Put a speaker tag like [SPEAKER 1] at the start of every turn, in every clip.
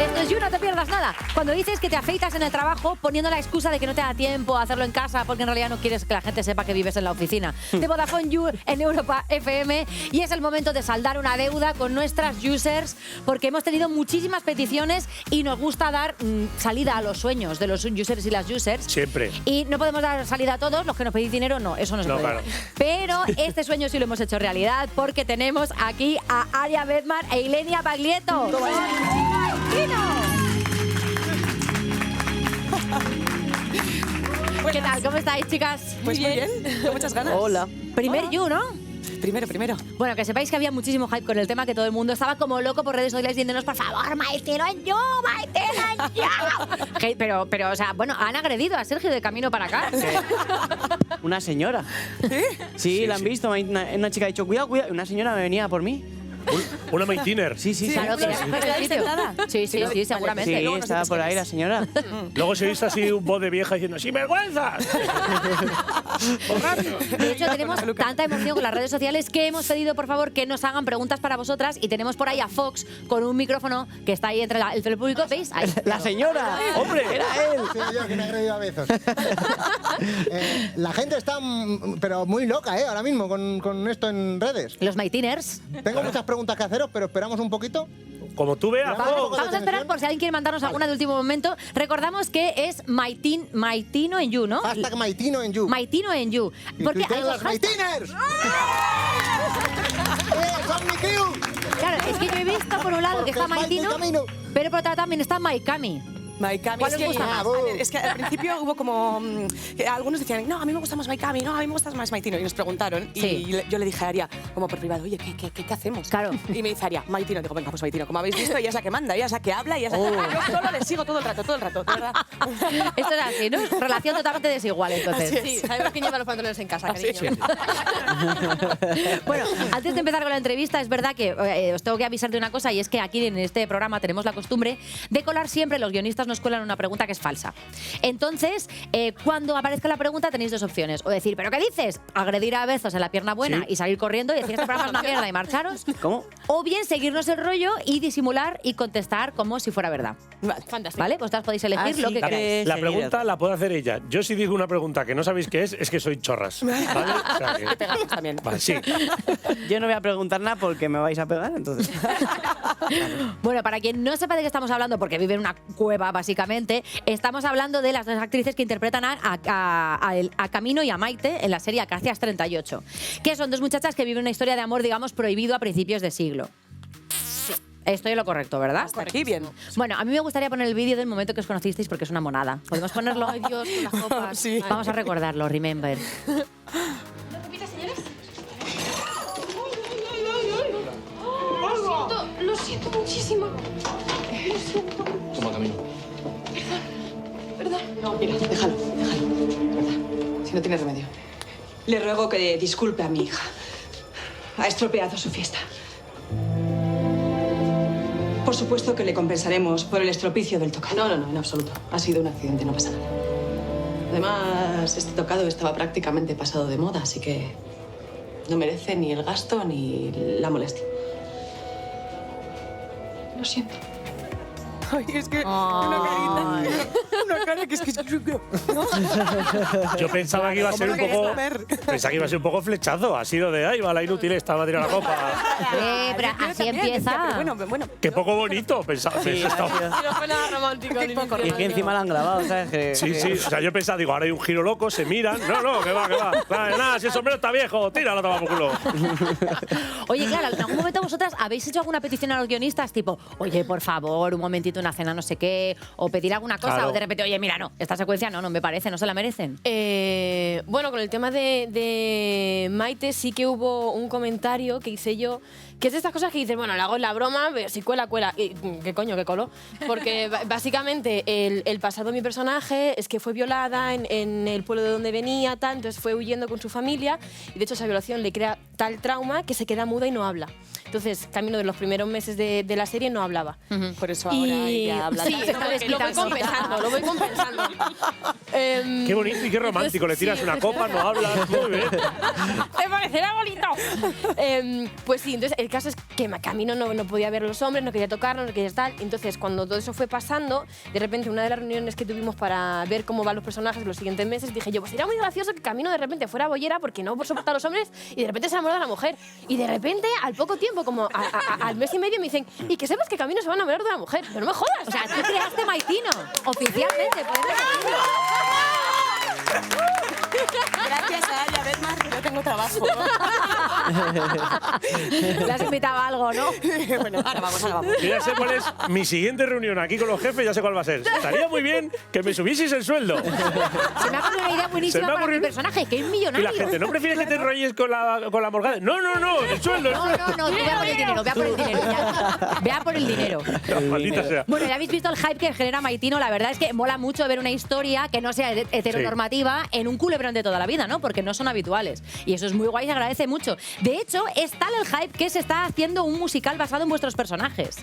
[SPEAKER 1] Esto es You, no te pierdas nada. Cuando dices que te afeitas en el trabajo poniendo la excusa de que no te da tiempo a hacerlo en casa porque en realidad no quieres que la gente sepa que vives en la oficina. De Vodafone You en Europa FM. Y es el momento de saldar una deuda con nuestras users porque hemos tenido muchísimas peticiones y nos gusta dar salida a los sueños de los users y las users.
[SPEAKER 2] Siempre.
[SPEAKER 1] Y no podemos dar salida a todos, los que nos pedís dinero, no, eso no se puede.
[SPEAKER 2] Claro.
[SPEAKER 1] Pero este sueño sí lo hemos hecho realidad porque tenemos aquí a Aria Bedman e Ilenia Baglietto. ¿Qué tal? ¿Cómo estáis, chicas?
[SPEAKER 3] Pues muy bien, con muchas ganas.
[SPEAKER 4] Hola.
[SPEAKER 1] Primer You, ¿no?
[SPEAKER 3] Primero.
[SPEAKER 1] Bueno, que sepáis que había muchísimo hype con el tema, que todo el mundo estaba como loco por redes sociales diciéndonos, por favor, Maitino en You, Maitino en You. Pero, o sea, bueno, han agredido a Sergio de camino para acá.
[SPEAKER 4] Una señora. Sí, la han visto. Una chica ha dicho, cuidado, cuidado. Una señora me venía por mí.
[SPEAKER 2] Una Maitiner.
[SPEAKER 4] Sí.
[SPEAKER 1] Claro, que sí, seguramente.
[SPEAKER 4] Sí, estaba por ahí la señora.
[SPEAKER 2] Luego se viste así un voz de vieja diciendo ¡sin vergüenza!
[SPEAKER 1] De hecho, tenemos tanta emoción con las redes sociales que hemos pedido, por favor, que nos hagan preguntas para vosotras y tenemos por ahí a Fox con un micrófono que está ahí entre el público. ¿Veis? Ahí.
[SPEAKER 4] ¡La señora!
[SPEAKER 2] ¡Hombre!
[SPEAKER 4] ¡Era él!
[SPEAKER 5] Sí, yo que me he agredido a besos. La gente está pero muy loca, ahora mismo con esto en redes.
[SPEAKER 1] Los Maitiners.
[SPEAKER 5] Tengo muchas preguntas que haceros, pero esperamos un poquito.
[SPEAKER 2] Como tú veas.
[SPEAKER 1] Vamos a esperar por si alguien quiere mandarnos alguna de último momento. Recordamos que es Maitino en You, ¿no?
[SPEAKER 5] Hashtag Maitino en You.
[SPEAKER 1] Maitino en You.
[SPEAKER 5] Y
[SPEAKER 1] Porque
[SPEAKER 5] tuitean
[SPEAKER 1] hay
[SPEAKER 5] las Maitiners. ¡Son mi crew!
[SPEAKER 1] Claro, es que yo he visto por un lado que
[SPEAKER 5] Porque
[SPEAKER 1] está
[SPEAKER 5] es Maite
[SPEAKER 1] Maitino,
[SPEAKER 5] Camino.
[SPEAKER 1] pero por otro lado también está Maikami.
[SPEAKER 3] Maikami.
[SPEAKER 1] ¿Cuál os gusta más?
[SPEAKER 3] Es que al principio hubo como... algunos decían, no, a mí me gusta más Maikami, no, a mí me gusta más Maitino. Y nos preguntaron.
[SPEAKER 1] Sí.
[SPEAKER 3] Y yo le dije a Aria, como por privado, oye, ¿qué hacemos?
[SPEAKER 1] Claro.
[SPEAKER 3] Y me dice Aria, Maitino. Digo, venga, pues Maitino. Como habéis visto, ella es la que manda, ella es la que habla, ella es la que... Yo solo le sigo todo el rato, de verdad.
[SPEAKER 1] Esto es así, ¿no? Relación totalmente desigual, entonces.
[SPEAKER 6] Sí, sabemos quién lleva los pantalones en casa, cariño.
[SPEAKER 3] Sí.
[SPEAKER 1] Bueno, antes de empezar con la entrevista, es verdad que os tengo que avisar de una cosa, y es que aquí en este programa tenemos la costumbre de colar siempre, los guionistas nos cuelan una pregunta que es falsa. Entonces, cuando aparezca la pregunta tenéis dos opciones. O decir, ¿pero qué dices? Agredir a besos en la pierna buena y salir corriendo y decir, este programa es una mierda y marcharos.
[SPEAKER 4] ¿Cómo?
[SPEAKER 1] O bien seguirnos el rollo y disimular y contestar como si fuera verdad.
[SPEAKER 3] Vale,
[SPEAKER 6] fantástico.
[SPEAKER 1] ¿Vale? Vosotras podéis elegir lo que queráis.
[SPEAKER 2] La pregunta la puede hacer ella. Yo si digo una pregunta que no sabéis qué es que soy chorras. ¿Vale? O sea que...
[SPEAKER 3] Te pegamos también.
[SPEAKER 2] Vale, sí.
[SPEAKER 4] Yo no voy a preguntar nada porque me vais a pegar, entonces.
[SPEAKER 1] Bueno, para quien no sepa de qué estamos hablando, porque vive en una cueva, básicamente, estamos hablando de las dos actrices que interpretan a Camino y a Maite en la serie Acacias 38, que son dos muchachas que viven una historia de amor, digamos, prohibido a principios de siglo. Estoy en lo correcto, ¿verdad?
[SPEAKER 3] Hasta aquí bien.
[SPEAKER 1] Bueno, a mí me gustaría poner el vídeo del momento que os conocisteis porque es una monada. ¿Podemos ponerlo?
[SPEAKER 6] Ay, Dios, con las copas.
[SPEAKER 3] Sí.
[SPEAKER 6] Ay.
[SPEAKER 1] Vamos a recordarlo, remember.
[SPEAKER 6] ¿Lo repite, señores? Lo siento muchísimo. Lo siento.
[SPEAKER 7] Toma, Camino.
[SPEAKER 6] Perdón.
[SPEAKER 8] No, mira, déjalo. ¿Verdad? Si no tiene remedio. Le ruego que disculpe a mi hija. Ha estropeado su fiesta. Por supuesto que le compensaremos por el estropicio del tocado. No, en absoluto. Ha sido un accidente, no pasa nada. Además, este tocado estaba prácticamente pasado de moda, así que no merece ni el gasto ni la molestia. Lo siento.
[SPEAKER 3] Ay, es que una carita. Una cara que es que...
[SPEAKER 2] Yo pensaba que iba a ser un poco... Pensaba que iba a ser un poco flechazo. Ha sido de, ay, va la inútil esta, va a tirar la copa.
[SPEAKER 1] Pero así empieza.
[SPEAKER 3] Pero bueno.
[SPEAKER 2] Qué poco bonito. Pensaba.
[SPEAKER 4] Sí,
[SPEAKER 6] No fue nada romántico. al inicio.
[SPEAKER 4] Y que encima la han grabado, ¿sabes?
[SPEAKER 2] Sí. O sea, yo pensaba, digo, ahora hay un giro loco, se miran. No, que va. Nada, si el sombrero está viejo, tíralo, toma por culo.
[SPEAKER 1] Oye, claro, ¿en algún momento vosotras habéis hecho alguna petición a los guionistas? Tipo, oye, por favor, un momentito, una cena, no sé qué, o pedir alguna cosa,
[SPEAKER 2] Claro.
[SPEAKER 1] o de repente, oye, mira, no, esta secuencia no me parece, no se la merecen.
[SPEAKER 6] Bueno, con el tema de Maite sí que hubo un comentario que hice yo, que es de estas cosas que dices, bueno, le hago la broma, pero si cuela. Y, ¿qué coño, qué coló? Porque básicamente el pasado de mi personaje es que fue violada en el pueblo de donde venía, tal, entonces fue huyendo con su familia y de hecho esa violación le crea tal trauma que se queda muda y no habla. Entonces, Camino de los primeros meses de la serie no hablaba.
[SPEAKER 3] Por eso ahora ella habla.
[SPEAKER 6] Sí,
[SPEAKER 3] tanto.
[SPEAKER 6] lo voy compensando.
[SPEAKER 2] Qué bonito y qué romántico. Le tiras una copa, no hablas. Muy bien.
[SPEAKER 6] ¿Te parecerá bonito? Pues sí, entonces el caso es que Camino no podía ver a los hombres, no quería tocarnos, no quería tal. Entonces, cuando todo eso fue pasando, de repente, una de las reuniones que tuvimos para ver cómo van los personajes los siguientes meses, dije yo, pues sería muy gracioso que Camino de repente fuera bollera porque no soporta a los hombres y de repente se enamora de la mujer. Y de repente, al poco tiempo, como al mes y medio, me dicen, y que sepas que Camino se va a enamorar de la mujer. Pero no me jodas.
[SPEAKER 1] O sea, tú creaste Maitino, oficialmente.
[SPEAKER 3] Gracias a ella, ves más que yo tengo trabajo.
[SPEAKER 1] Le has invitado a algo, ¿no?
[SPEAKER 3] Bueno, ahora vamos.
[SPEAKER 2] Yo ya sé cuál es mi siguiente reunión aquí con los jefes, ya sé cuál va a ser. Estaría muy bien que me subieseis el sueldo.
[SPEAKER 1] Se me ha ocurrido una idea buenísima para mi personaje, que es millonario.
[SPEAKER 2] Y la gente, ¿no prefieres que te enrolles con la morgade? No, el sueldo.
[SPEAKER 1] No, tú vea por el dinero, vea por el dinero. Ya. Vea por el dinero.
[SPEAKER 2] Maldita sea.
[SPEAKER 1] Bueno, ya habéis visto el hype que genera Maitino. La verdad es que mola mucho ver una historia que no sea heteronormativa en un culebrón de toda la vida, ¿no? Porque no son habituales. Y eso es muy guay, se agradece mucho. De hecho, es tal el hype que se está haciendo un musical basado en vuestros personajes.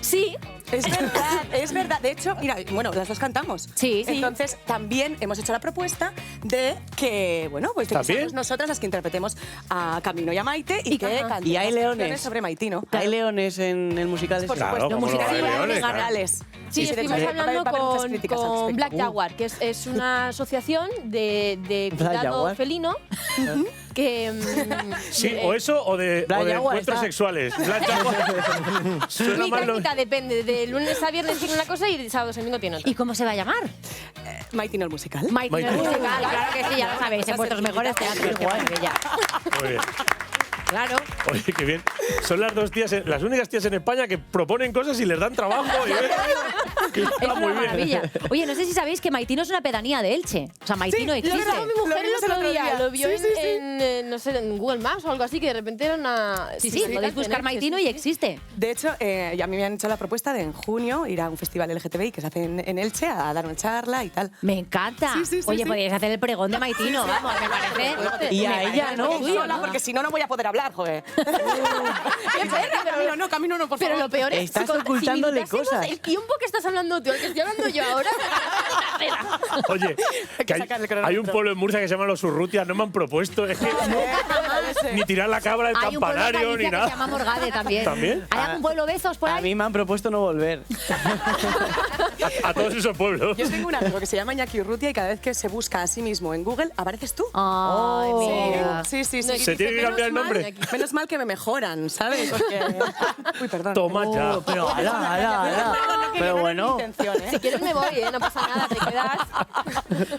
[SPEAKER 3] Sí, es verdad. De hecho, mira, bueno, las dos cantamos.
[SPEAKER 1] Sí.
[SPEAKER 3] Entonces, también hemos hecho la propuesta de que, bueno, pues de que
[SPEAKER 2] ¿También?
[SPEAKER 3] seamos nosotras las que interpretemos a Camino y a Maite y que cantemos
[SPEAKER 4] ¿Y hay leones?
[SPEAKER 3] canciones sobre Maitino.
[SPEAKER 4] ¿Hay leones en el musical?
[SPEAKER 3] Por
[SPEAKER 2] Claro,
[SPEAKER 3] supuesto,
[SPEAKER 2] ¿cómo no va a haber
[SPEAKER 3] musicales
[SPEAKER 2] leones?
[SPEAKER 3] legales.
[SPEAKER 6] Sí,
[SPEAKER 3] de hecho,
[SPEAKER 6] estuvimos
[SPEAKER 3] va a
[SPEAKER 6] hablando
[SPEAKER 3] haber muchas críticas al
[SPEAKER 6] con
[SPEAKER 3] respecto.
[SPEAKER 6] Black Jaguar, que es una asociación de
[SPEAKER 4] Black
[SPEAKER 6] cuidado
[SPEAKER 4] Jaguar.
[SPEAKER 6] felino que...
[SPEAKER 2] Sí, o eso o de
[SPEAKER 4] Jaguar
[SPEAKER 2] encuentros
[SPEAKER 4] está.
[SPEAKER 2] sexuales. Black Jaguar. Suena mal lo-
[SPEAKER 6] mitad, depende. De lunes a viernes tiene una cosa y de sábado a domingo tiene otra.
[SPEAKER 1] ¿Y cómo se va a llamar?
[SPEAKER 3] Maitino el musical.
[SPEAKER 1] Maitino el
[SPEAKER 2] Maitino.
[SPEAKER 1] musical, claro que sí, ya lo sabéis, en vuestros mejores teatros. Qué maravilla.
[SPEAKER 2] Muy bien.
[SPEAKER 1] Claro.
[SPEAKER 2] Oye, qué bien. Son las únicas tías en España que proponen cosas y les dan trabajo. Que
[SPEAKER 1] Es
[SPEAKER 2] está
[SPEAKER 1] una
[SPEAKER 2] muy bien.
[SPEAKER 1] maravilla. Oye, no sé si sabéis que Maitino es una pedanía de Elche. O sea, Maitino
[SPEAKER 6] Lo
[SPEAKER 1] existe.
[SPEAKER 6] grabó mi mujer
[SPEAKER 3] Lo vimos
[SPEAKER 6] el otro día. Lo vio
[SPEAKER 3] Sí,
[SPEAKER 6] no sé, en Google Maps o algo así, que de repente era una...
[SPEAKER 1] Sí, podéis buscar Maitino y existe.
[SPEAKER 3] De hecho, a mí me han hecho la propuesta de en junio ir a un festival LGTBI que se hace en Elche a dar una charla y tal.
[SPEAKER 1] Me encanta.
[SPEAKER 3] Sí,
[SPEAKER 1] Oye, podéis hacer el pregón de Maitino, vamos, me parece.
[SPEAKER 4] Y a ella, ¿no?
[SPEAKER 3] Sola, porque si no, no voy a poder hablar, joder. Camino no, por favor.
[SPEAKER 6] Pero lo peor es...
[SPEAKER 4] Estás
[SPEAKER 6] si
[SPEAKER 4] ocultándole
[SPEAKER 6] imitásemos
[SPEAKER 4] cosas.
[SPEAKER 6] el tiempo que estás hablando tú, el que estoy hablando yo ahora...
[SPEAKER 2] Oye,
[SPEAKER 3] Hay que
[SPEAKER 2] que
[SPEAKER 3] sacarle
[SPEAKER 2] hay
[SPEAKER 3] cronómetro.
[SPEAKER 2] un pueblo en Murcia que se llama Los Urrutias, no me han propuesto. Es que ni tirar la cabra del
[SPEAKER 1] Hay un pueblo en
[SPEAKER 2] campanario ni
[SPEAKER 1] Galicia que se
[SPEAKER 2] nada.
[SPEAKER 1] llama Morgade también.
[SPEAKER 2] ¿También?
[SPEAKER 1] ¿Hay algún pueblo Bezos por
[SPEAKER 4] A
[SPEAKER 1] ahí?
[SPEAKER 4] mí me han propuesto no volver.
[SPEAKER 2] A todos esos pueblos.
[SPEAKER 3] Yo tengo un amigo que se llama Iñaki Urrutia y cada vez que se busca a sí mismo en Google, apareces tú.
[SPEAKER 1] Ay, mira.
[SPEAKER 3] Sí.
[SPEAKER 2] Se tiene que cambiar el nombre.
[SPEAKER 3] Menos mal que me mejoran, ¿sabes? Porque... Uy, perdón.
[SPEAKER 2] Toma ya.
[SPEAKER 4] Pero, ala. Pero bueno.
[SPEAKER 6] Si quieres me voy, no pasa nada, te quedas...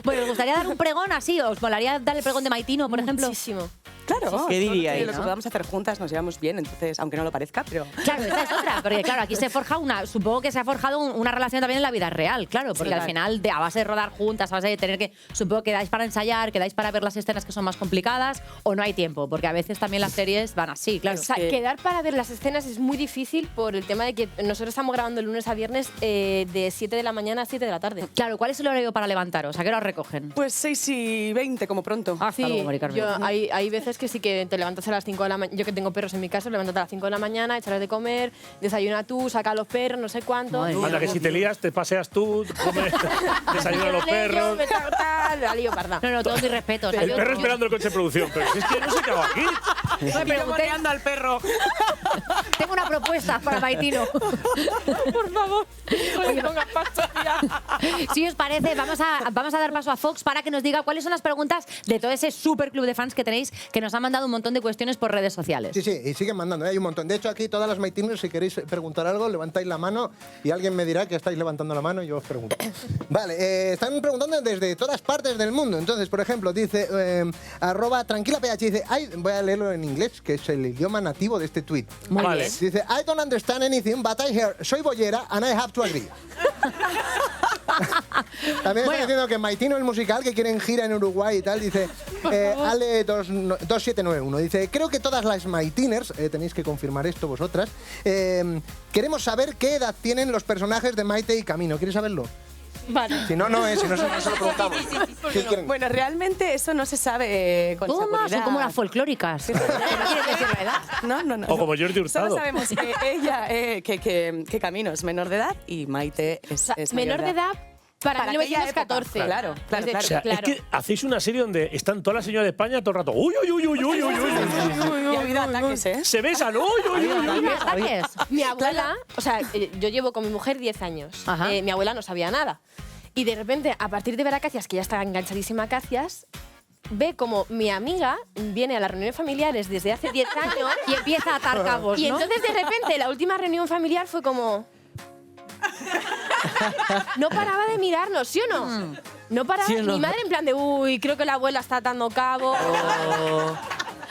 [SPEAKER 1] Bueno, ¿os gustaría dar un pregón así? ¿Os molaría dar el pregón de Maitino, por ejemplo?
[SPEAKER 6] Muchísimo.
[SPEAKER 3] Claro.
[SPEAKER 4] ¿Qué diríais,
[SPEAKER 3] Lo que
[SPEAKER 4] no?
[SPEAKER 3] podamos hacer juntas nos llevamos bien, entonces, aunque no lo parezca, pero...
[SPEAKER 1] Claro, esa es otra, porque claro, aquí se forja supongo que se ha forjado una relación también en la vida real, claro, porque al final, a base de rodar juntas, a base de tener que, supongo que dais para ensayar, que dais para ver las escenas que son más complicadas, o no hay tiempo, porque a veces también las series van así, claro.
[SPEAKER 6] O sea, quedar para ver las escenas es muy difícil por el tema de que nosotros estamos grabando de lunes a viernes de 7 de la mañana a 7 de la tarde.
[SPEAKER 1] Claro, ¿cuál es el horario para levantaros? ¿A qué hora os recogen?
[SPEAKER 3] Pues 6:20 como pronto.
[SPEAKER 1] Hasta luego, Mari Carmen.
[SPEAKER 6] Hay veces que sí que te levantas a las 5 de la mañana. Yo que tengo perros en mi casa, levántate a las 5 de la mañana, echarles de comer, desayuna tú, saca a los perros, no sé cuánto.
[SPEAKER 1] Madre mía.
[SPEAKER 2] Anda, que si te lías, te paseas tú, comes, desayunas a los perros.
[SPEAKER 6] La lío parda.
[SPEAKER 1] No, todos mis respetos.
[SPEAKER 2] El perro esperando el coche de producción. Pero si es que no sé qué hago aquí.
[SPEAKER 1] Me pregunté,
[SPEAKER 3] al perro.
[SPEAKER 1] tengo una propuesta para Maitino.
[SPEAKER 3] Por favor. Oye, ponga pasta, tía.
[SPEAKER 1] Si os parece, vamos a dar paso a Fox para que nos diga cuáles son las preguntas de todo ese super club de fans que tenéis, que nos han mandado un montón de cuestiones por redes sociales.
[SPEAKER 5] Sí, y siguen mandando, hay un montón. De hecho, aquí todas las Maitinos, si queréis preguntar algo, levantáis la mano y alguien me dirá que estáis levantando la mano y yo os pregunto. Vale, están preguntando desde todas partes del mundo. Entonces, por ejemplo, dice @tranquilaph, dice, voy a leerlo en inglés, que es el idioma nativo de este tweet.
[SPEAKER 2] Vale.
[SPEAKER 5] Dice, I don't understand anything, but I hear, soy bollera and I have to agree. También está diciendo que Maitino el musical, que quieren gira en Uruguay y tal, dice Ale2791, dice, creo que todas las Maitiners, tenéis que confirmar esto vosotras, queremos saber qué edad tienen los personajes de Maite y Camino. ¿Quieres saberlo?
[SPEAKER 6] Vale.
[SPEAKER 5] Si no, no es, si no se lo preguntamos. ¿Qué quieren?
[SPEAKER 3] Bueno, realmente eso no se sabe con
[SPEAKER 1] ¿Cómo más?
[SPEAKER 3] seguridad.
[SPEAKER 1] Son como las folclóricas. ¿No quieres decir la edad?
[SPEAKER 3] No.
[SPEAKER 2] O como Jordi Hurtado.
[SPEAKER 3] Solo sabemos que ella, que Camino es menor de edad y Maite es
[SPEAKER 6] Menor de edad, Para
[SPEAKER 3] aquella
[SPEAKER 6] 1914.
[SPEAKER 3] época. Claro, claro,
[SPEAKER 6] Es
[SPEAKER 2] O sea,
[SPEAKER 6] claro.
[SPEAKER 2] es que hacéis una serie donde están todas las señoras de España todo el rato. ¡Uy, uy, uy, uy, uy, uy, uy!
[SPEAKER 3] Y ha habido ataques, ¿eh?
[SPEAKER 2] Se besan. ¡Uy, uy, uy, uy!
[SPEAKER 1] ¿Ataques?
[SPEAKER 6] Mi abuela, o sea, yo llevo con mi mujer 10 años.
[SPEAKER 1] Ajá.
[SPEAKER 6] Mi abuela no sabía nada. Y de repente, a partir de ver a Cacias, que ya está enganchadísima a Cacias, ve como mi amiga viene a las reuniones familiares desde hace 10 años
[SPEAKER 1] Y empieza a atar cabos,
[SPEAKER 6] y
[SPEAKER 1] ¿no?
[SPEAKER 6] entonces de repente la última reunión familiar fue como... No paraba de mirarnos, ¿sí o no? No paraba.
[SPEAKER 4] ¿Sí o no?
[SPEAKER 6] Mi madre en plan de, uy, creo que la abuela está atando cabo.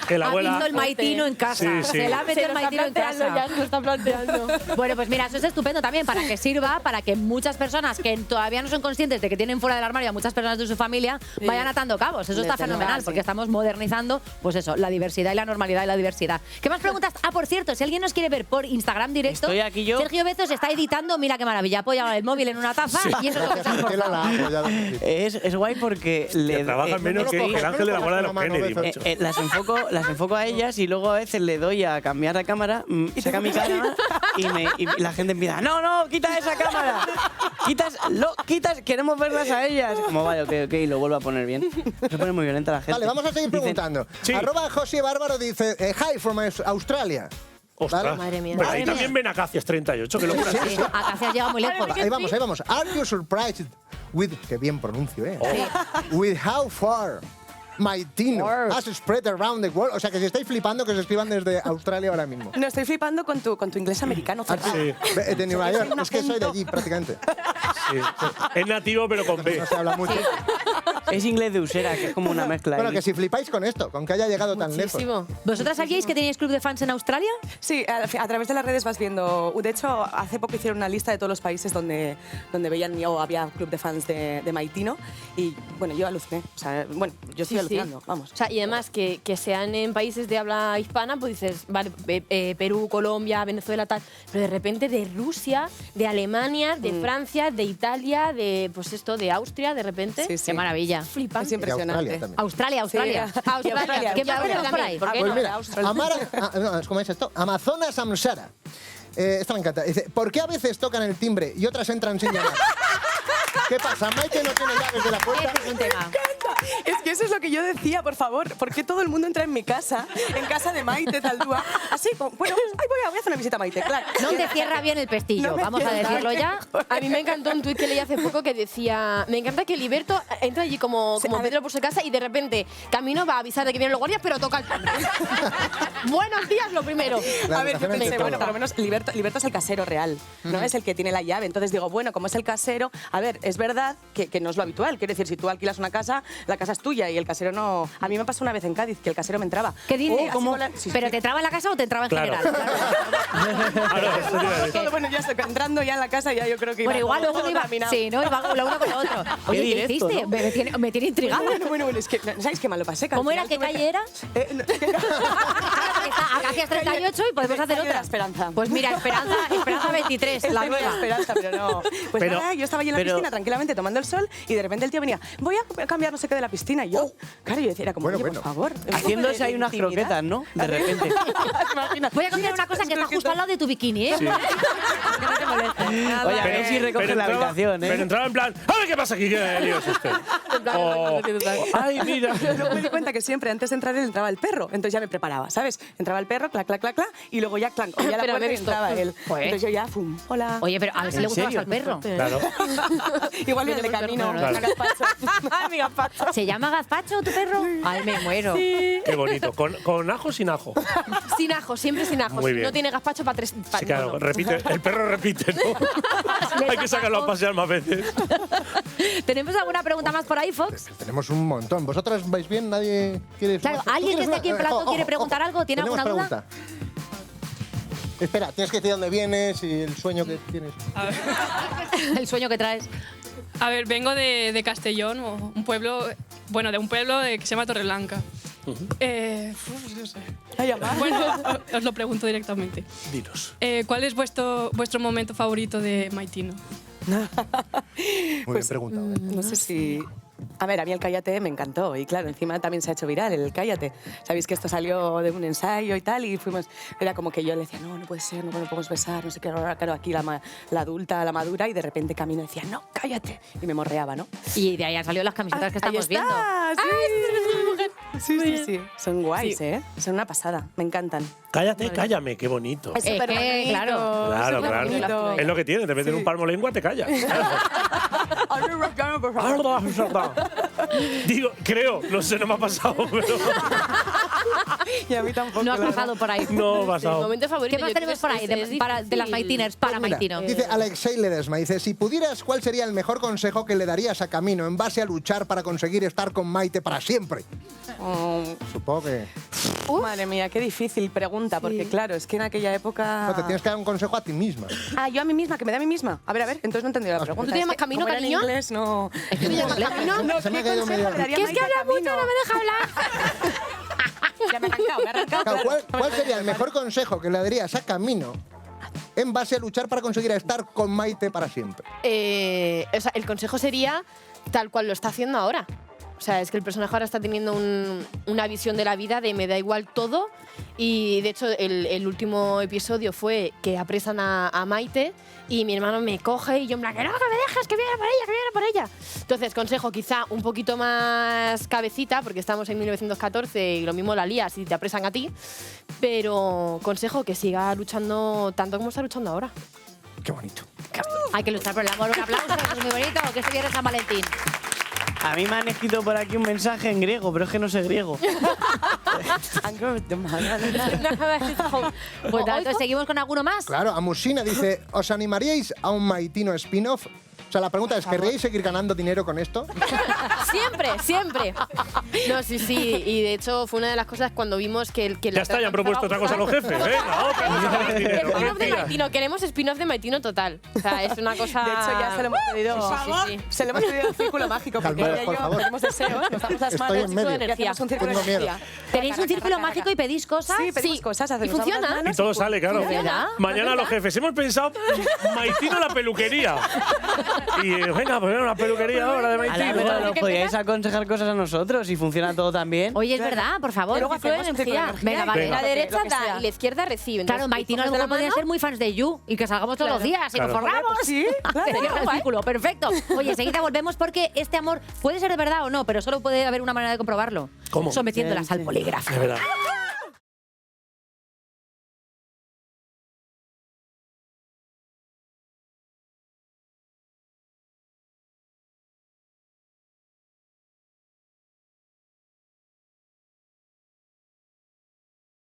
[SPEAKER 2] Que la
[SPEAKER 1] Ha visto
[SPEAKER 2] abuela.
[SPEAKER 1] el maitino en casa.
[SPEAKER 2] Sí, sí.
[SPEAKER 1] Se la ha
[SPEAKER 6] Se
[SPEAKER 1] metido el
[SPEAKER 6] lo está
[SPEAKER 1] maitino en
[SPEAKER 6] planteando
[SPEAKER 1] casa.
[SPEAKER 6] ya, se lo está planteando.
[SPEAKER 1] Bueno, pues mira, eso es estupendo también para que sirva, para que muchas personas que todavía no son conscientes de que tienen fuera del armario a muchas personas de su familia vayan atando cabos. Eso está
[SPEAKER 3] Desde luego,
[SPEAKER 1] fenomenal,
[SPEAKER 3] sí.
[SPEAKER 1] porque estamos modernizando, pues eso, la diversidad y la normalidad y la diversidad. ¿Qué más preguntas? Ah, por cierto, si alguien nos quiere ver por Instagram directo,
[SPEAKER 4] Estoy aquí yo.
[SPEAKER 1] Sergio Bezos está editando, mira qué maravilla, apoya el móvil en una taza y eso es lo que se ha
[SPEAKER 5] Tela la ha
[SPEAKER 1] esforzado.
[SPEAKER 5] apoyado.
[SPEAKER 4] Es guay porque le
[SPEAKER 2] Trabajan menos
[SPEAKER 5] no
[SPEAKER 2] que
[SPEAKER 5] lo coges,
[SPEAKER 2] el ángel de la
[SPEAKER 5] no
[SPEAKER 2] bola de
[SPEAKER 5] lo
[SPEAKER 2] los
[SPEAKER 5] coges con la
[SPEAKER 2] Kennedy,
[SPEAKER 5] mano,
[SPEAKER 2] macho.
[SPEAKER 4] las enfoco a ellas y luego a veces le doy a cambiar la cámara, saca mi cámara y la gente empieza, no, quita esa cámara, quitas, queremos verlas a ellas. Como vale, ok, y lo vuelvo a poner bien. Se pone muy violenta la gente.
[SPEAKER 5] Vale, vamos a seguir
[SPEAKER 4] Dicen,
[SPEAKER 5] preguntando.
[SPEAKER 2] Sí.
[SPEAKER 5] @José Bárbaro dice, hi from Australia.
[SPEAKER 2] Ostras.
[SPEAKER 5] Vale.
[SPEAKER 6] Madre mía.
[SPEAKER 2] Pero ahí
[SPEAKER 1] Madre
[SPEAKER 2] también
[SPEAKER 1] mía.
[SPEAKER 2] ven Acacias 38, que locura.
[SPEAKER 1] Sí, Acacias llega muy lejos.
[SPEAKER 5] Ahí vamos. Are you surprised with, que bien pronuncio,
[SPEAKER 1] Sí.
[SPEAKER 5] with how far Maitino
[SPEAKER 1] Or.
[SPEAKER 5] has spread around the world? O sea, que si estáis flipando, que os escriban desde Australia ahora mismo.
[SPEAKER 3] No, estoy flipando con tu inglés americano.
[SPEAKER 5] Ah,
[SPEAKER 3] Ferran.
[SPEAKER 2] Sí.
[SPEAKER 5] De Nueva
[SPEAKER 3] Soy
[SPEAKER 5] York.
[SPEAKER 3] un
[SPEAKER 5] Es que soy de
[SPEAKER 3] acento.
[SPEAKER 5] allí, prácticamente.
[SPEAKER 2] Sí. Es nativo, pero con B.
[SPEAKER 5] No se habla mucho.
[SPEAKER 4] Es inglés de usera, que es como una mezcla.
[SPEAKER 5] Bueno,
[SPEAKER 4] ahí.
[SPEAKER 5] que si flipáis con esto, con que haya llegado tan lejos.
[SPEAKER 6] Muchísimo.
[SPEAKER 1] ¿Vosotras sabíais que teníais club de fans en Australia?
[SPEAKER 3] Sí, a través de las redes vas viendo. De hecho, hace poco hicieron una lista de todos los países donde veían o había club de fans de Maitino. Y bueno, yo aluciné. O sea, bueno, yo estoy alucinando, vamos.
[SPEAKER 6] O sea, y además que sean en países de habla hispana, pues dices, vale, Perú, Colombia, Venezuela, tal. Pero de repente de Rusia, de Alemania, de Francia, de Italia, de pues esto, de Austria, de repente.
[SPEAKER 3] Sí, sí.
[SPEAKER 1] Qué maravilla.
[SPEAKER 6] Flipante.
[SPEAKER 3] Es
[SPEAKER 5] Y Australia
[SPEAKER 3] impresionante.
[SPEAKER 5] también.
[SPEAKER 1] Australia.
[SPEAKER 6] Australia.
[SPEAKER 1] ¿Qué más tenemos por ahí?
[SPEAKER 6] ¿Por qué
[SPEAKER 5] Pues
[SPEAKER 6] no?
[SPEAKER 5] mira,
[SPEAKER 6] Australia.
[SPEAKER 5] ¿cómo es esto? Amazonas Amsara. Esta me encanta. Dice, ¿por qué a veces tocan el timbre y otras entran sin llamar? ¿Qué pasa? ¿Maite no tiene llaves de la puerta?
[SPEAKER 1] Ese es un tema.
[SPEAKER 3] Es que eso es lo que yo decía, por favor. ¿Por qué todo el mundo entra en mi casa, en casa de Maite, Taldúa? Así, como, bueno, ay, voy a hacer una visita a Maite, claro.
[SPEAKER 1] No te cierra bien el pestillo,
[SPEAKER 3] No me
[SPEAKER 1] vamos a
[SPEAKER 3] cierra.
[SPEAKER 1] decirlo ya.
[SPEAKER 6] A mí me encantó un tuit que leí hace poco que decía, me encanta que Liberto entra allí como
[SPEAKER 3] Sí, a ver.
[SPEAKER 6] Pedro por su casa y de repente Camino va a avisar de que vienen los guardias, pero toca el timbre. Buenos días, lo primero.
[SPEAKER 5] La
[SPEAKER 3] A ver, yo
[SPEAKER 5] educación ante
[SPEAKER 3] pensé,
[SPEAKER 5] todo.
[SPEAKER 3] bueno, por lo menos Liberto es el casero real, ¿no? Es el que tiene la llave. Entonces digo, bueno, como es el casero, a ver, es verdad que no es lo habitual. Quiere decir, si tú alquilas una casa, la casa es tuya y el casero no. A mí me pasó una vez en Cádiz que el casero me entraba.
[SPEAKER 1] ¿Qué dices?
[SPEAKER 3] así con la- sí,
[SPEAKER 1] ¿Pero
[SPEAKER 3] sí.
[SPEAKER 1] te entraba en la casa o te entraba en
[SPEAKER 2] Claro.
[SPEAKER 1] general?
[SPEAKER 2] Ahora, eso te iba a decir.
[SPEAKER 3] Todo, bueno, ya estoy entrando ya en la casa, ya yo creo que
[SPEAKER 1] Bueno, igual
[SPEAKER 3] todo
[SPEAKER 1] luego iba.
[SPEAKER 3] terminado.
[SPEAKER 1] Sí, ¿no? Iba lo uno con lo otro. Oye, ¿qué
[SPEAKER 4] directo,
[SPEAKER 1] hiciste?
[SPEAKER 4] ¿no?
[SPEAKER 1] Me tiene intrigada.
[SPEAKER 3] Bueno, es que, ¿sabéis qué mal lo pasé? Que al
[SPEAKER 1] ¿Cómo era?
[SPEAKER 3] final
[SPEAKER 1] ¿Qué
[SPEAKER 3] tuve
[SPEAKER 1] calle era?
[SPEAKER 3] No,
[SPEAKER 1] Acacias 38 y podemos hacer
[SPEAKER 3] Calle de
[SPEAKER 1] otra.
[SPEAKER 3] la Esperanza.
[SPEAKER 1] Pues mira, Esperanza 23, la
[SPEAKER 3] Tenía
[SPEAKER 1] nueva.
[SPEAKER 3] esperanza, pero no. Pues
[SPEAKER 2] Pero-
[SPEAKER 3] nada, yo estaba allí en la
[SPEAKER 4] pero-
[SPEAKER 3] piscina tranquilamente tomando el sol y de repente el tío venía, voy a cambiar no sé qué de la piscina. Y yo, claro, yo decía, era como,
[SPEAKER 5] Bueno,
[SPEAKER 3] oye,
[SPEAKER 5] bueno.
[SPEAKER 3] por favor. un poco
[SPEAKER 4] Haciéndose
[SPEAKER 3] de
[SPEAKER 4] ahí unas
[SPEAKER 3] intimidad.
[SPEAKER 4] croquetas, ¿no? De repente.
[SPEAKER 3] ¿Te imaginas?
[SPEAKER 1] Voy a contar una cosa que está justo al lado de tu bikini, ¿eh? Que no te moleste.
[SPEAKER 4] Oye, a ver si recoge la habitación, ¿eh?
[SPEAKER 2] Pero entraba en plan, a ver qué pasa aquí, qué lío es este. Ay, mira.
[SPEAKER 3] Luego me di cuenta que siempre antes de entrar él entraba el perro, entonces ya me preparaba, ¿sabes? Entraba el perro, clac, clac, clac, clac, y luego ya, clac, ya la
[SPEAKER 6] Pero a
[SPEAKER 3] puerta
[SPEAKER 6] ver
[SPEAKER 3] y
[SPEAKER 6] esto.
[SPEAKER 3] entraba él.
[SPEAKER 1] Joder.
[SPEAKER 3] Entonces yo ya, fum, hola.
[SPEAKER 1] Oye, pero a ver si le gusta más
[SPEAKER 4] serio?
[SPEAKER 1] al perro.
[SPEAKER 2] Claro.
[SPEAKER 3] Igual viene de camino,
[SPEAKER 2] Claro.
[SPEAKER 3] gazpacho. Ay, mi gazpacho.
[SPEAKER 1] ¿Se llama Gazpacho tu perro? Ay, me muero.
[SPEAKER 2] Qué bonito. ¿Con ajo o sin ajo?
[SPEAKER 6] Sin ajo, siempre sin ajo.
[SPEAKER 2] Muy
[SPEAKER 6] Si
[SPEAKER 2] bien.
[SPEAKER 6] no tiene gazpacho para tres.
[SPEAKER 2] Sí, claro, repite. El perro repite, ¿no? Hay que sacarlo a pasear más veces.
[SPEAKER 1] ¿Tenemos alguna pregunta más por ahí, Fox?
[SPEAKER 5] Tenemos un montón. ¿Vosotras vais bien? ¿Nadie quiere...?
[SPEAKER 1] Claro,
[SPEAKER 5] ¿Tú
[SPEAKER 1] ¿alguien que
[SPEAKER 5] quieres
[SPEAKER 1] esté aquí en
[SPEAKER 5] una?
[SPEAKER 1] plato quiere preguntar algo? ¿Tiene
[SPEAKER 5] Tenemos
[SPEAKER 1] alguna duda?
[SPEAKER 5] pregunta. Espera, tienes que decir dónde vienes y el sueño que tienes.
[SPEAKER 1] El sueño que traes.
[SPEAKER 7] A ver, vengo de Castellón, o un pueblo, bueno, de un pueblo que se llama Torreblanca. No sé.
[SPEAKER 3] Ay, amá.
[SPEAKER 7] Bueno, os lo pregunto directamente.
[SPEAKER 2] Dinos.
[SPEAKER 7] ¿Cuál es vuestro momento favorito de Maitino?
[SPEAKER 5] Muy bien preguntado. ¿eh?
[SPEAKER 3] No sé si... A ver, a mí el Cállate me encantó y claro, encima también se ha hecho viral el Cállate. Sabéis que esto salió de un ensayo y tal y fuimos, era como que yo le decía, no puede ser, no podemos besar, no sé qué, claro, aquí la adulta, la madura y de repente camino y decía, no, cállate. Y me morreaba, ¿no?
[SPEAKER 1] Y de ahí han salido las camisetas que estamos
[SPEAKER 3] Ahí está,
[SPEAKER 1] viendo.
[SPEAKER 3] Sí. Son guays, ¿eh? Son una pasada, me encantan.
[SPEAKER 2] Cállate, cállame, qué bonito.
[SPEAKER 3] Es súper bonito.
[SPEAKER 1] claro.
[SPEAKER 2] Claro,
[SPEAKER 3] súper
[SPEAKER 2] claro.
[SPEAKER 3] bonito.
[SPEAKER 2] Es lo que tiene, te meten un palmo lengua, te callas. Digo, creo, no sé, no me ha pasado, pero
[SPEAKER 3] Y a mí tampoco.
[SPEAKER 1] No has
[SPEAKER 3] la verdad.
[SPEAKER 1] pasado por ahí.
[SPEAKER 2] no ha
[SPEAKER 6] Mi
[SPEAKER 2] pasado.
[SPEAKER 6] momento favorito.
[SPEAKER 1] ¿Qué más
[SPEAKER 6] yo
[SPEAKER 1] tenemos por
[SPEAKER 6] creo
[SPEAKER 1] ahí
[SPEAKER 6] que es
[SPEAKER 1] de las
[SPEAKER 6] difícil.
[SPEAKER 1] Maitiners para
[SPEAKER 5] Mira,
[SPEAKER 1] Maitino?
[SPEAKER 5] dice Alexei Ledesma, dice, si pudieras, ¿cuál sería el mejor consejo que le darías a Camino en base a luchar para conseguir estar con Maite para siempre? Supongo que...
[SPEAKER 3] Madre mía, qué difícil pregunta, porque claro, es que en aquella época...
[SPEAKER 5] No, te tienes que dar un consejo a ti misma.
[SPEAKER 3] Ah, yo a mí misma, que me da a mí misma. A ver, entonces no he entendido la pregunta.
[SPEAKER 6] ¿Tú te llamas
[SPEAKER 3] Es que
[SPEAKER 6] Camino,
[SPEAKER 3] como era en
[SPEAKER 6] cariño?
[SPEAKER 3] inglés, no...
[SPEAKER 1] Es que no
[SPEAKER 3] No,
[SPEAKER 5] Se me ha
[SPEAKER 3] ¿qué
[SPEAKER 5] caído
[SPEAKER 3] consejo
[SPEAKER 5] medio-
[SPEAKER 3] le daría
[SPEAKER 6] Que es que
[SPEAKER 3] Maite a
[SPEAKER 6] habla mucho,
[SPEAKER 3] Camino?
[SPEAKER 6] no me deja hablar.
[SPEAKER 3] Ya me he arrancado.
[SPEAKER 5] Claro,
[SPEAKER 3] claro.
[SPEAKER 5] ¿cuál sería el mejor consejo que le darías a Camino en base a luchar para conseguir estar con Maite para siempre?
[SPEAKER 6] O sea, el consejo sería tal cual lo está haciendo ahora. O sea, es que el personaje ahora está teniendo una visión de la vida de me da igual todo. Y de hecho, el último episodio fue que apresan a Maite y mi hermano me coge y yo en plan, que no, que me dejes, que viene por ella, que viene por ella. Entonces, consejo quizá un poquito más cabecita, porque estamos en 1914 y lo mismo la lías y te apresan a ti. Pero consejo que siga luchando tanto como está luchando ahora.
[SPEAKER 5] Qué bonito.
[SPEAKER 1] Hay que luchar por el amor. Un aplauso, eso es muy bonito, que este viernes San Valentín.
[SPEAKER 4] A mí me han escrito por aquí un mensaje en griego, pero es que no sé griego.
[SPEAKER 1] Pues nada, entonces seguimos con alguno más.
[SPEAKER 5] Claro, Amusina dice, ¿os animaríais a un Maitino spin-off? O sea, la pregunta es, ¿querríais seguir ganando dinero con esto?
[SPEAKER 6] Siempre, siempre. No, sí. Y de hecho fue una de las cosas cuando vimos que
[SPEAKER 2] Ya está, ya han propuesto otra cosa a los jefes. Venga, otra. Dinero,
[SPEAKER 6] Spin-off de
[SPEAKER 2] tira.
[SPEAKER 6] Maitino, queremos spin-off de Maitino total. O sea, es una cosa...
[SPEAKER 3] De hecho, ya se lo hemos pedido.
[SPEAKER 6] Sí.
[SPEAKER 3] Se lo hemos pedido al círculo mágico, porque
[SPEAKER 5] Calmaos,
[SPEAKER 3] ella y
[SPEAKER 5] por
[SPEAKER 3] yo
[SPEAKER 5] favor.
[SPEAKER 3] tenemos deseos, nos damos las
[SPEAKER 5] Estoy
[SPEAKER 3] manos
[SPEAKER 5] en
[SPEAKER 3] y
[SPEAKER 5] medio.
[SPEAKER 3] energía. Hacemos un círculo
[SPEAKER 5] Tengo
[SPEAKER 3] de
[SPEAKER 5] miedo.
[SPEAKER 3] energía.
[SPEAKER 1] Tenéis un círculo mágico y pedís cosas.
[SPEAKER 3] Sí, pedimos cosas, hacemos,
[SPEAKER 6] ¿Y funciona?
[SPEAKER 3] nos damos las
[SPEAKER 2] Y
[SPEAKER 3] manos
[SPEAKER 2] todo sale, claro.
[SPEAKER 1] ¿Verdad?
[SPEAKER 2] Mañana los jefes, hemos pensado Maitino la peluquería. Y venga, pues una peluquería ahora de
[SPEAKER 4] Ala,
[SPEAKER 2] Maitino.
[SPEAKER 4] pero
[SPEAKER 2] ¿vale?
[SPEAKER 4] nos podíais aconsejar cosas a nosotros y funciona todo tan bien.
[SPEAKER 1] Oye, es verdad, por favor.
[SPEAKER 3] Y luego
[SPEAKER 1] círculo de
[SPEAKER 3] hacemos un círculo de
[SPEAKER 1] energía.
[SPEAKER 3] energía.
[SPEAKER 1] Venga, vale.
[SPEAKER 2] Venga.
[SPEAKER 6] La derecha
[SPEAKER 3] Lo que
[SPEAKER 6] da
[SPEAKER 3] sea.
[SPEAKER 6] y la izquierda recibe.
[SPEAKER 1] Claro,
[SPEAKER 6] Entonces,
[SPEAKER 1] Maitino a lo
[SPEAKER 6] coges de
[SPEAKER 1] mejor
[SPEAKER 6] la
[SPEAKER 1] podría
[SPEAKER 6] mano.
[SPEAKER 1] ser muy fans de You y que salgamos todos los días y nos
[SPEAKER 2] Claro.
[SPEAKER 1] forramos.
[SPEAKER 3] Sí, claro.
[SPEAKER 1] Se cierra el círculo, perfecto. Oye, enseguida volvemos porque este amor puede ser de verdad o no, pero solo puede haber una manera de comprobarlo.
[SPEAKER 2] ¿Cómo?
[SPEAKER 1] Sometiéndolas al polígrafo.
[SPEAKER 2] De verdad.